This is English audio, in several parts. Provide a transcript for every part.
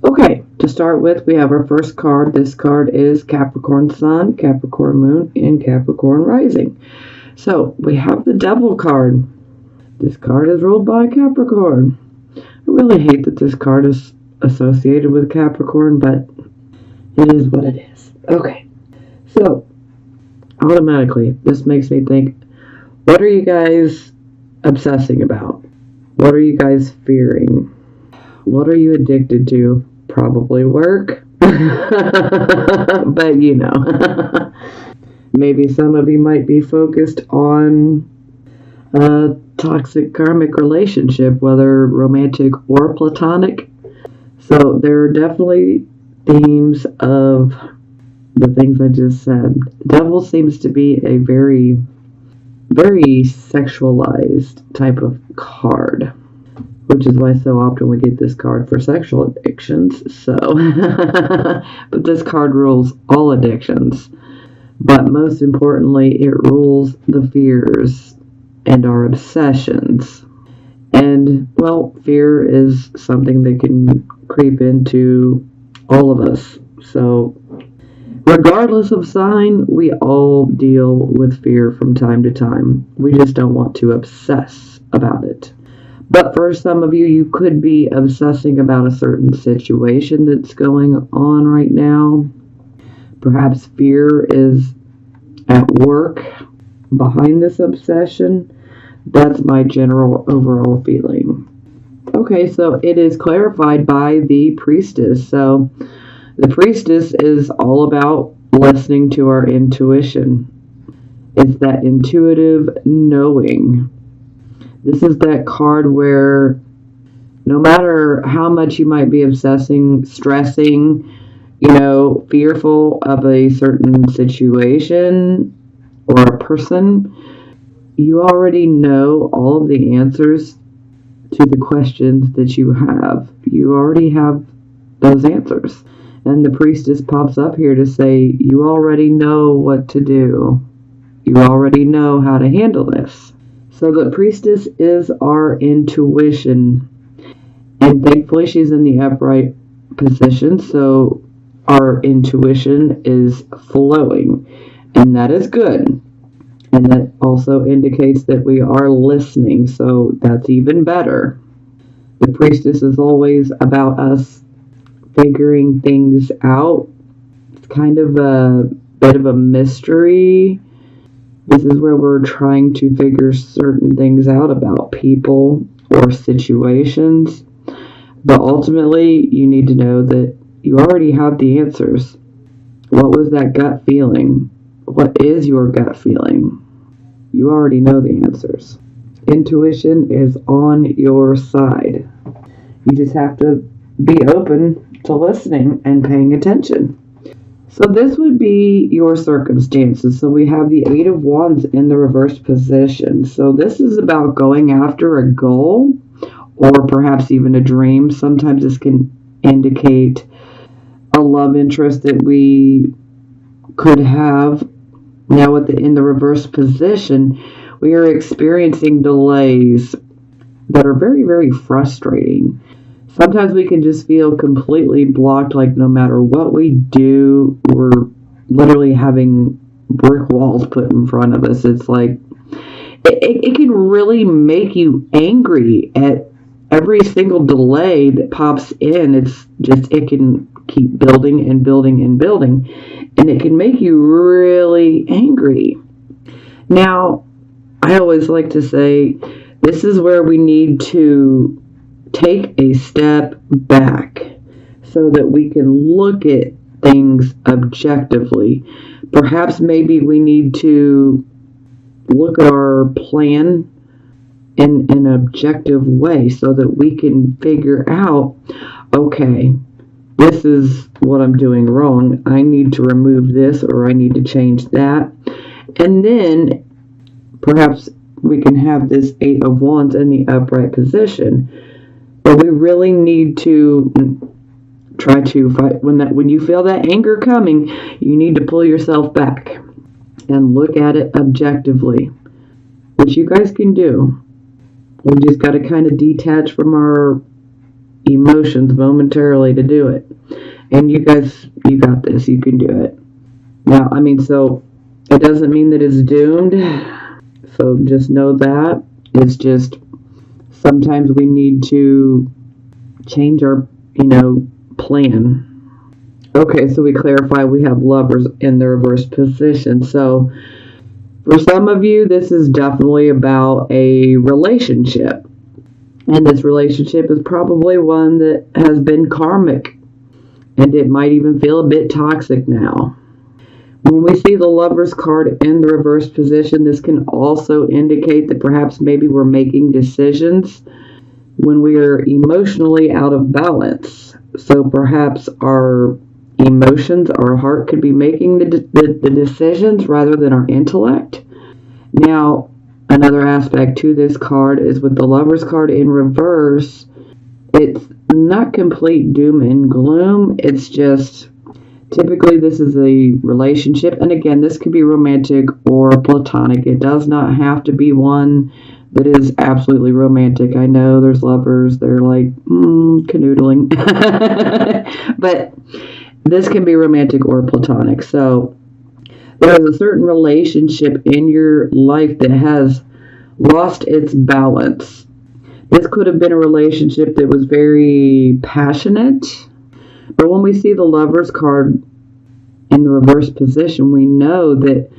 Okay, to start with, we have our first card. This card is Capricorn Sun, Capricorn Moon, and Capricorn Rising. So we have the Devil card. This card is ruled by Capricorn. I really hate that this card is associated with Capricorn, but it is what it is. Okay, so automatically, this makes me think, what are you guys obsessing about? What are you guys fearing? What are you addicted to? Probably work. But you know. Maybe some of you might be focused on a toxic karmic relationship, whether romantic or platonic. So there are definitely themes of the things I just said. Devil seems to be a very, very sexualized type of card, which is why so often we get this card for sexual addictions. So, but this card rules all addictions. But most importantly, it rules the fears and our obsessions. And, well, fear is something that can creep into all of us. So, regardless of sign, we all deal with fear from time to time. We just don't want to obsess about it. But for some of you, you could be obsessing about a certain situation that's going on right now. Perhaps fear is at work behind this obsession. That's my general overall feeling. Okay, so it is clarified by the priestess. So the priestess is all about listening to our intuition. It's that intuitive knowing. This is that card where no matter how much you might be obsessing, stressing, fearful of a certain situation or a person, you already know all of the answers to the questions that you have. You already have those answers. And the priestess pops up here to say, you already know what to do. You already know how to handle this. So the priestess is our intuition. And thankfully she's in the upright position, so our intuition is flowing. And that is good. And that also indicates that we are listening, so that's even better. The priestess is always about us figuring things out. It's kind of a bit of a mystery. This is where we're trying to figure certain things out about people or situations. But ultimately, you need to know that you already have the answers. What was that gut feeling? What is your gut feeling? You already know the answers. Intuition is on your side. You just have to be open to listening and paying attention. So this would be your circumstances. So we have the Eight of Wands in the reversed position. So this is about going after a goal or perhaps even a dream. Sometimes this can indicate a love interest that we could have. Now in the reverse position, we are experiencing delays that are very, very frustrating. Sometimes we can just feel completely blocked, like no matter what we do, we're literally having brick walls put in front of us. It's like, it can really make you angry at every single delay that pops in. It can keep building and building and building, and it can make you really angry. Now, I always like to say, this is where we need to take a step back so that we can look at things objectively. Perhaps maybe we need to look at our plan in an objective way so that we can figure out, okay, this is what I'm doing wrong. I need to remove this or I need to change that. And then perhaps we can have this Eight of Wands in the upright position. But we really need to try to fight. When you feel that anger coming, you need to pull yourself back and look at it objectively, which you guys can do. We just got to kind of detach from our emotions momentarily to do it. And you guys, you got this. You can do it. Now, so it doesn't mean that it's doomed. So just know that. It's just sometimes we need to change our, plan. Okay, so we clarify we have lovers in the reverse position. So for some of you, this is definitely about a relationship. And this relationship is probably one that has been karmic. And it might even feel a bit toxic now. When we see the Lovers card in the reverse position, this can also indicate that perhaps maybe we're making decisions when we are emotionally out of balance. So perhaps our emotions, our heart could be making the decisions rather than our intellect. Now, another aspect to this card is with the Lovers card in reverse, it's not complete doom and gloom. It's just typically this is a relationship. And again, this could be romantic or platonic. It does not have to be one that is absolutely romantic. I know there's lovers, they're like canoodling. But this can be romantic or platonic. So there is a certain relationship in your life that has lost its balance. This could have been a relationship that was very passionate. But when we see the Lovers card in the reverse position, we know that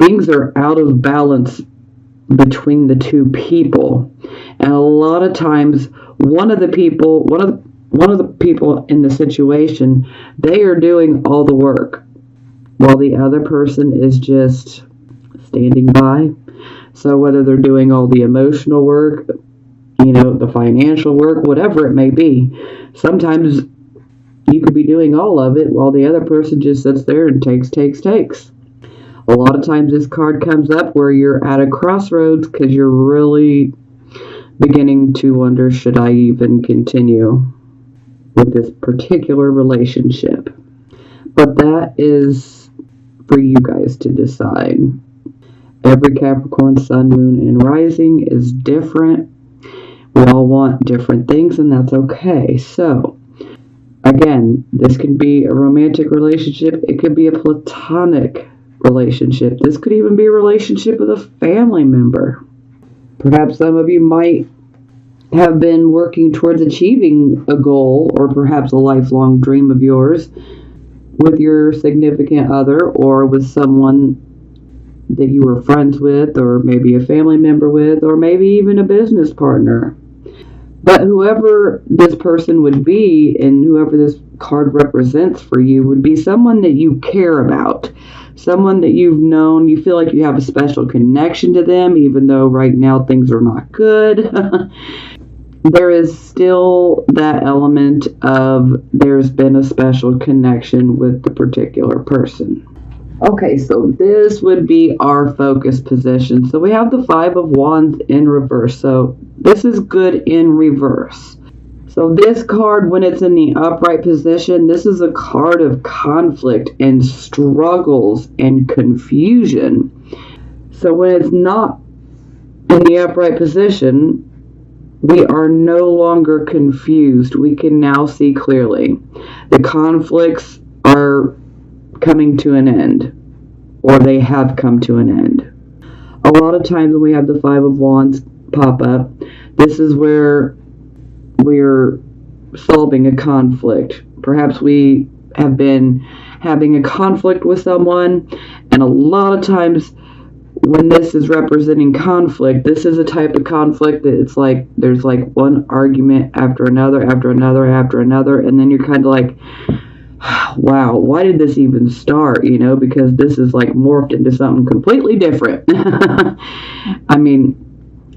things are out of balance between the two people. And a lot of times one of the people in the situation, they are doing all the work while the other person is just standing by. So whether they're doing all the emotional work, the financial work, whatever it may be, sometimes you could be doing all of it while the other person just sits there and takes. A lot of times this card comes up where you're at a crossroads because you're really beginning to wonder, should I even continue with this particular relationship? But that is for you guys to decide. Every Capricorn sun, moon, and rising is different. We all want different things, and that's okay. So, again, this can be a romantic relationship. It could be a platonic relationship. This could even be a relationship with a family member. Perhaps some of you might have been working towards achieving a goal or perhaps a lifelong dream of yours with your significant other or with someone that you were friends with or maybe a family member with or maybe even a business partner. But whoever this person would be and whoever this card represents for you would be someone that you care about, someone that you've known, you feel like you have a special connection to them, even though right now things are not good. There is still that element of there's been a special connection with the particular person. Okay, so this would be our focus position. So we have the Five of Wands in reverse. So this is good in reverse. So this card, when it's in the upright position, this is a card of conflict and struggles and confusion. So when it's not in the upright position, we are no longer confused. We can now see clearly. The conflicts are coming to an end, or they have come to an end. A lot of times when we have the Five of Wands pop up, this is where we're solving a conflict. Perhaps we have been having a conflict with someone, and a lot of times when this is representing conflict, this is a type of conflict that it's like there's like one argument after another, and then you're kind of like, wow, why did this even start? Because this is like morphed into something completely different.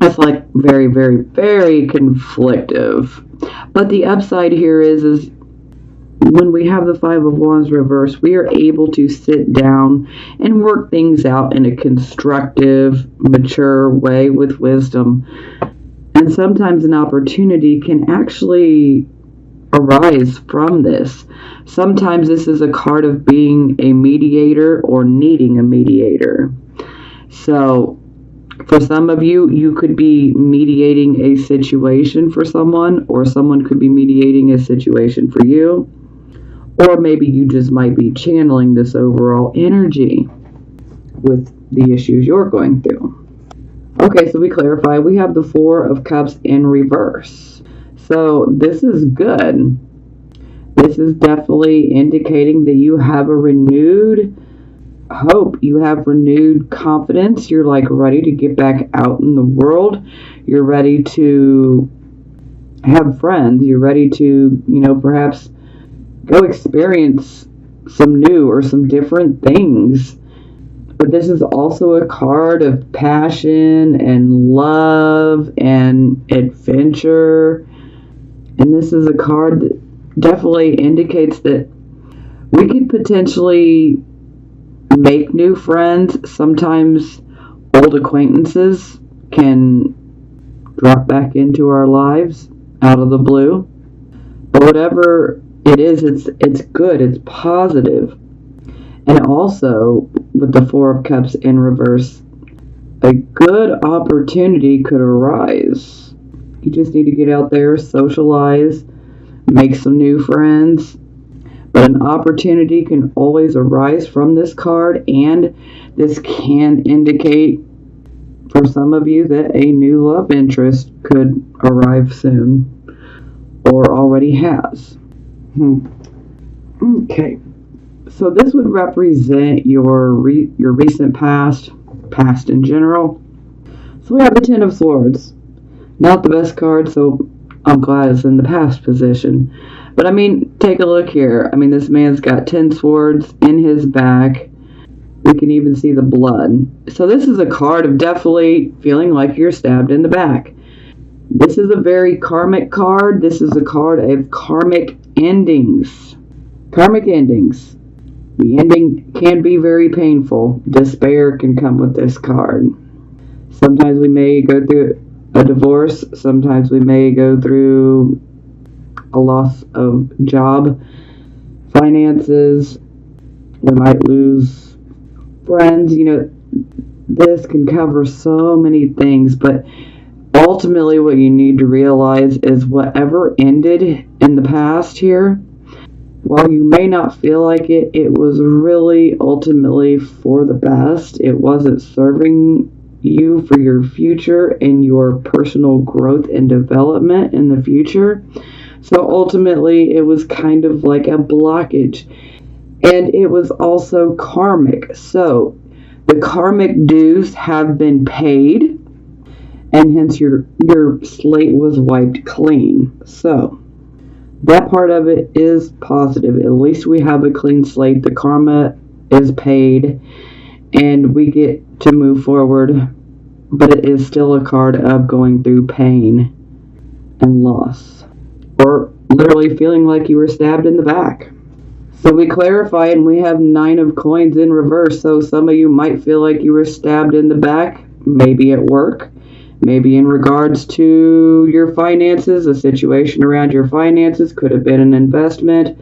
It's like very, very, very conflictive. But the upside here is when we have the Five of Wands reversed, we are able to sit down and work things out in a constructive, mature way with wisdom. And sometimes an opportunity can actually arise from this. Sometimes this is a card of being a mediator or needing a mediator. So For some of you, you could be mediating a situation for someone, or someone could be mediating a situation for you, or maybe you just might be channeling this overall energy with the issues you're going through. Okay, so we clarify. We have the Four of Cups in reverse. So this is good. This is definitely indicating that you have a renewed hope. You have renewed confidence. You're like ready to get back out in the world. You're ready to have friends. You're ready to, perhaps go experience some new or some different things. But this is also a card of passion and love and adventure. And this is a card that definitely indicates that we could potentially make new friends. Sometimes old acquaintances can drop back into our lives out of the blue. But whatever it is, it's good, it's positive. And also, with the Four of Cups in reverse, a good opportunity could arise. You just need to get out there, socialize, make some new friends. But an opportunity can always arise from this card, and this can indicate for some of you that a new love interest could arrive soon, or already has. Okay. So this would represent your recent past in general. So we have the Ten of Swords. Not the best card, so I'm glad it's in the past position. But take a look here. This man's got 10 swords in his back. We can even see the blood. So this is a card of definitely feeling like you're stabbed in the back. This is a very karmic card. This is a card of karmic endings. Karmic endings. The ending can be very painful. Despair can come with this card. Sometimes we may go through a divorce. Sometimes we may go through a loss of job, finances. We might lose friends. This can cover so many things, but ultimately what you need to realize is whatever ended in the past here, while you may not feel like it, it was really ultimately for the best. It wasn't serving you for your future and your personal growth and development in the future. So ultimately, it was kind of like a blockage. And it was also karmic. So the karmic dues have been paid, and hence your slate was wiped clean. So that part of it is positive. At least we have a clean slate. The karma is paid, and we get to move forward. But it is still a card of going through pain and loss, or literally feeling like you were stabbed in the back. So we clarify, and we have 9 of coins in reverse. So some of you might feel like you were stabbed in the back, maybe at work, maybe in regards to your finances. A situation around your finances could have been an investment.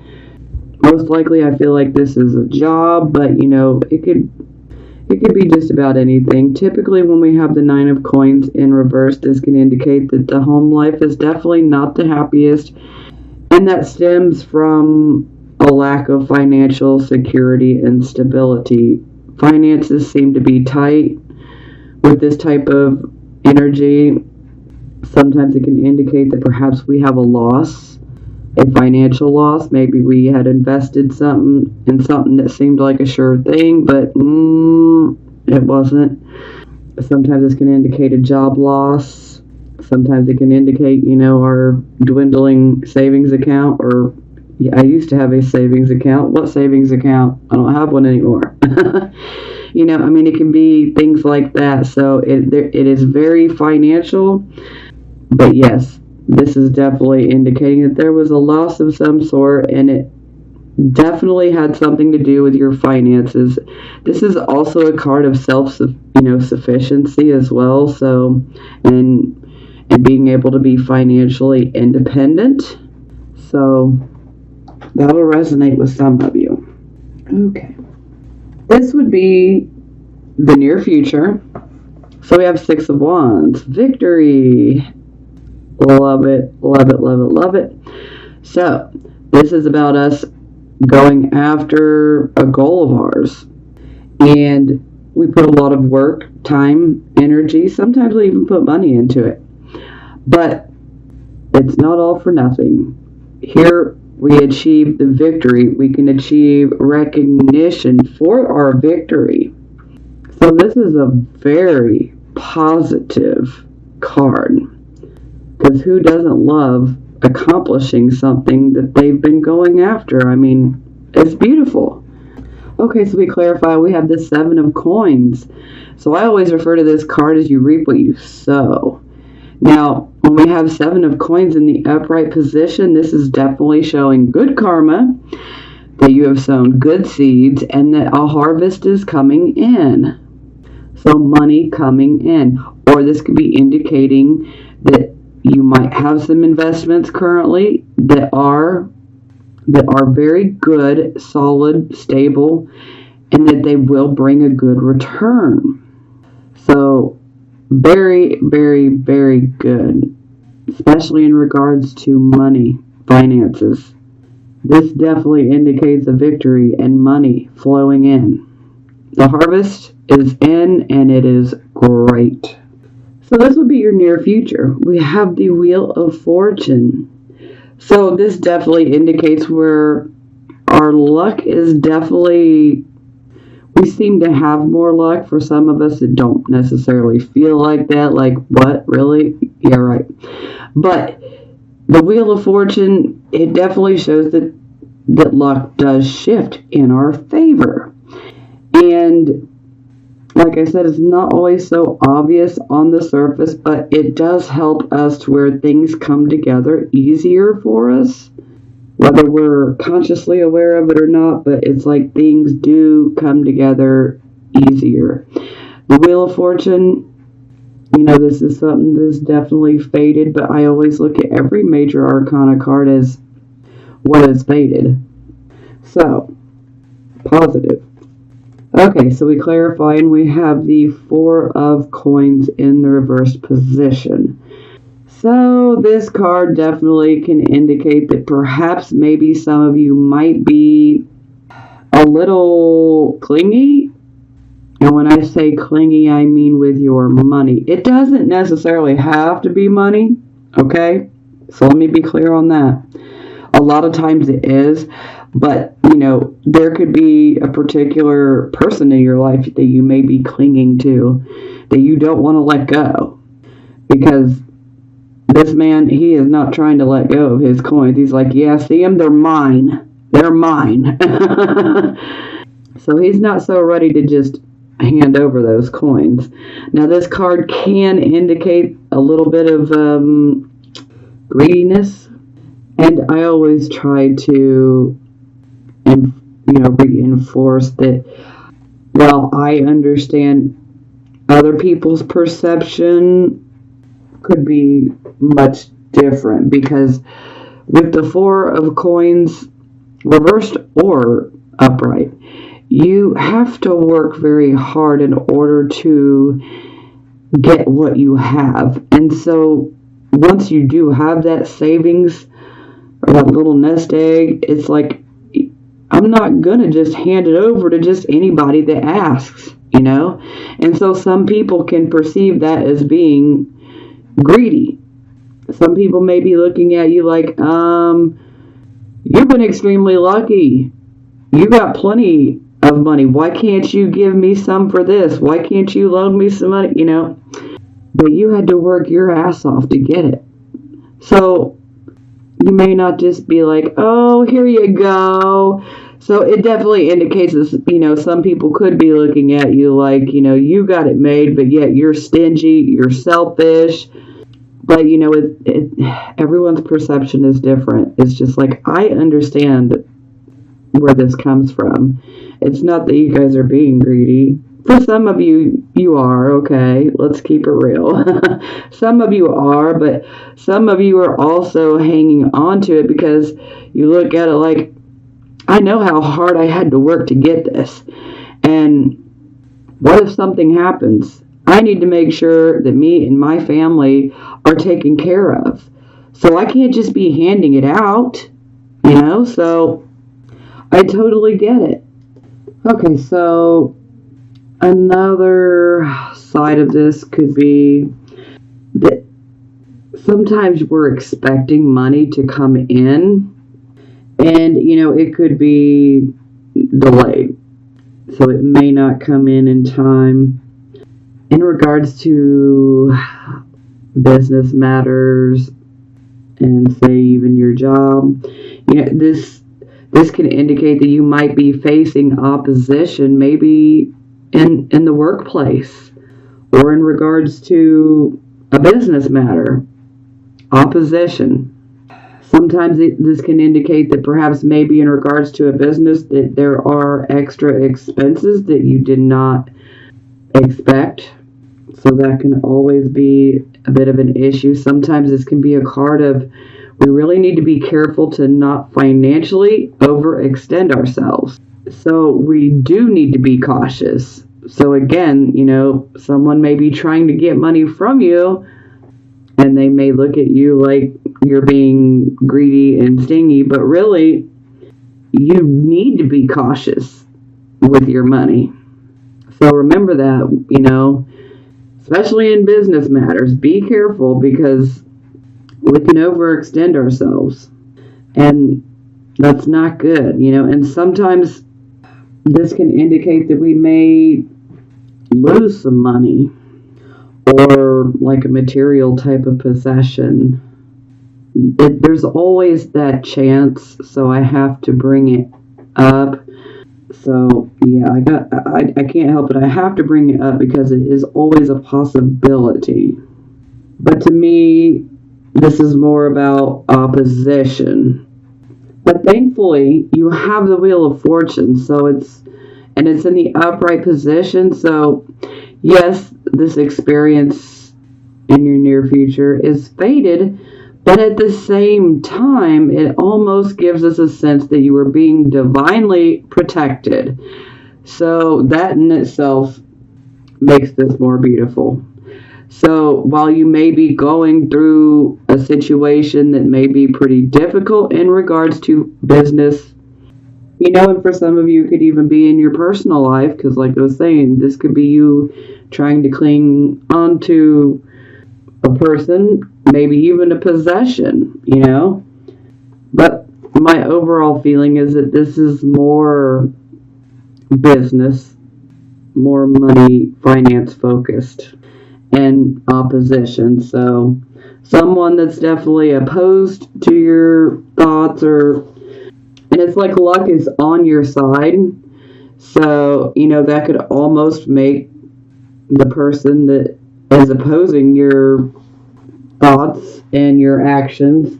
Most likely, I feel like this is a job, but it could be just about anything. Typically, when we have the 9 of coins in reverse, this can indicate that the home life is definitely not the happiest, and that stems from a lack of financial security and stability. Finances seem to be tight with this type of energy. Sometimes it can indicate that perhaps we have a loss, a financial loss. Maybe we had invested something in something that seemed like a sure thing, but it wasn't. Sometimes this can indicate a job loss. Sometimes it can indicate, our dwindling savings account. Or I used to have a savings account. What savings account? I don't have one anymore. It can be things like that. So it is very financial. But yes, this is definitely indicating that there was a loss of some sort, and it definitely had something to do with your finances. This is also a card of sufficiency as well. So, and being able to be financially independent. So that'll resonate with some of you. Okay. This would be the near future. So we have Six of Wands. Victory. Love it, love it, love it, love it. So this is about us going after a goal of ours. And we put a lot of work, time, energy. Sometimes we even put money into it. But it's not all for nothing. Here we achieve the victory. We can achieve recognition for our victory. So this is a very positive card. Because who doesn't love accomplishing something that they've been going after? I mean, it's beautiful. Okay, so we clarify, we have the Seven of Coins. So I always refer to this card as you reap what you sow. Now, when we have Seven of Coins in the upright position, this is definitely showing good karma, that you have sown good seeds, and that a harvest is coming in. So money coming in. Or this could be indicating that you might have some investments currently that are very good, solid, stable, and that they will bring a good return. So very, very, very good, especially in regards to money, finances. This definitely indicates a victory and money flowing in. The harvest is in, and it is great. So this would be your near future. We have the Wheel of Fortune. So this definitely indicates where our luck is definitely, we seem to have more luck. For some of us, it don't necessarily feel like that. Like, what? Really? Yeah, right. But the Wheel of Fortune, it definitely shows that luck does shift in our favor. And like I said, it's not always so obvious on the surface, but it does help us to where things come together easier for us, whether we're consciously aware of it or not, but it's like things do come together easier. The Wheel of Fortune, this is something that's definitely fated, but I always look at every major arcana card as what is fated. So, positive. Okay, so we clarify, and we have the Four of Coins in the reversed position. So this card definitely can indicate that perhaps maybe some of you might be a little clingy. And when I say clingy, I mean with your money. It doesn't necessarily have to be money, okay? So let me be clear on that. A lot of times it is, but, there could be a particular person in your life that you may be clinging to, that you don't want to let go. Because this man, he is not trying to let go of his coins. He's like, yeah, see them? They're mine. They're mine. So he's not so ready to just hand over those coins. Now, this card can indicate a little bit of greediness. And I always try to, reinforce that while I understand other people's perception could be much different, because with the Four of Coins, reversed or upright, you have to work very hard in order to get what you have. And so once you do have that savings, or that little nest egg, it's like, I'm not going to just hand it over to just anybody that asks, And so some people can perceive that as being greedy. Some people may be looking at you like, you've been extremely lucky. You got plenty of money. Why can't you give me some for this? Why can't you loan me some money? But you had to work your ass off to get it. So you may not just be like, oh, here you go. So it definitely indicates this, some people could be looking at you like, you got it made, but yet you're stingy, you're selfish. But, everyone's perception is different. It's just like, I understand where this comes from. It's not that you guys are being greedy. For some of you, you are, okay? Let's keep it real. Some of you are, but some of you are also hanging on to it because you look at it like, I know how hard I had to work to get this. And what if something happens? I need to make sure that me and my family are taken care of. So I can't just be handing it out, so I totally get it. Okay, so another side of this could be that sometimes we're expecting money to come in, and it could be delayed, so it may not come in time. In regards to business matters and say even your job, this can indicate that you might be facing opposition, maybe in the workplace, or in regards to a business matter. Opposition. Sometimes this can indicate that perhaps maybe in regards to a business that there are extra expenses that you did not expect. So that can always be a bit of an issue. Sometimes this can be a card of we really need to be careful to not financially overextend ourselves. So we do need to be cautious. So again, someone may be trying to get money from you, and they may look at you like you're being greedy and stingy, but really, you need to be cautious with your money. So remember that, especially in business matters, be careful because we can overextend ourselves. And that's not good, and sometimes this can indicate that we may lose some money or like a material type of possession. There's always that chance, so I have to bring it up. So yeah, I can't help it. I have to bring it up because it is always a possibility. But to me, this is more about opposition. But thankfully, you have the Wheel of Fortune, so it's in the upright position. So yes, this experience in your near future is fated, but at the same time, it almost gives us a sense that you are being divinely protected. So that in itself makes this more beautiful. So while you may be going through a situation that may be pretty difficult in regards to business, and for some of you, it could even be in your personal life, because like I was saying, this could be you trying to cling onto a person, maybe even a possession, But my overall feeling is that this is more business, more money, finance focused, and opposition. So someone that's definitely opposed to your thoughts, and it's like luck is on your side. So, that could almost make the person that is opposing your thoughts and your actions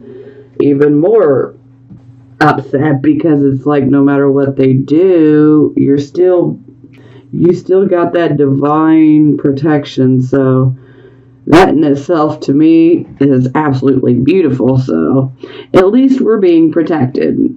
even more upset, because it's like no matter what they do, you still got that divine protection. So that in itself to me is absolutely beautiful. So at least we're being protected.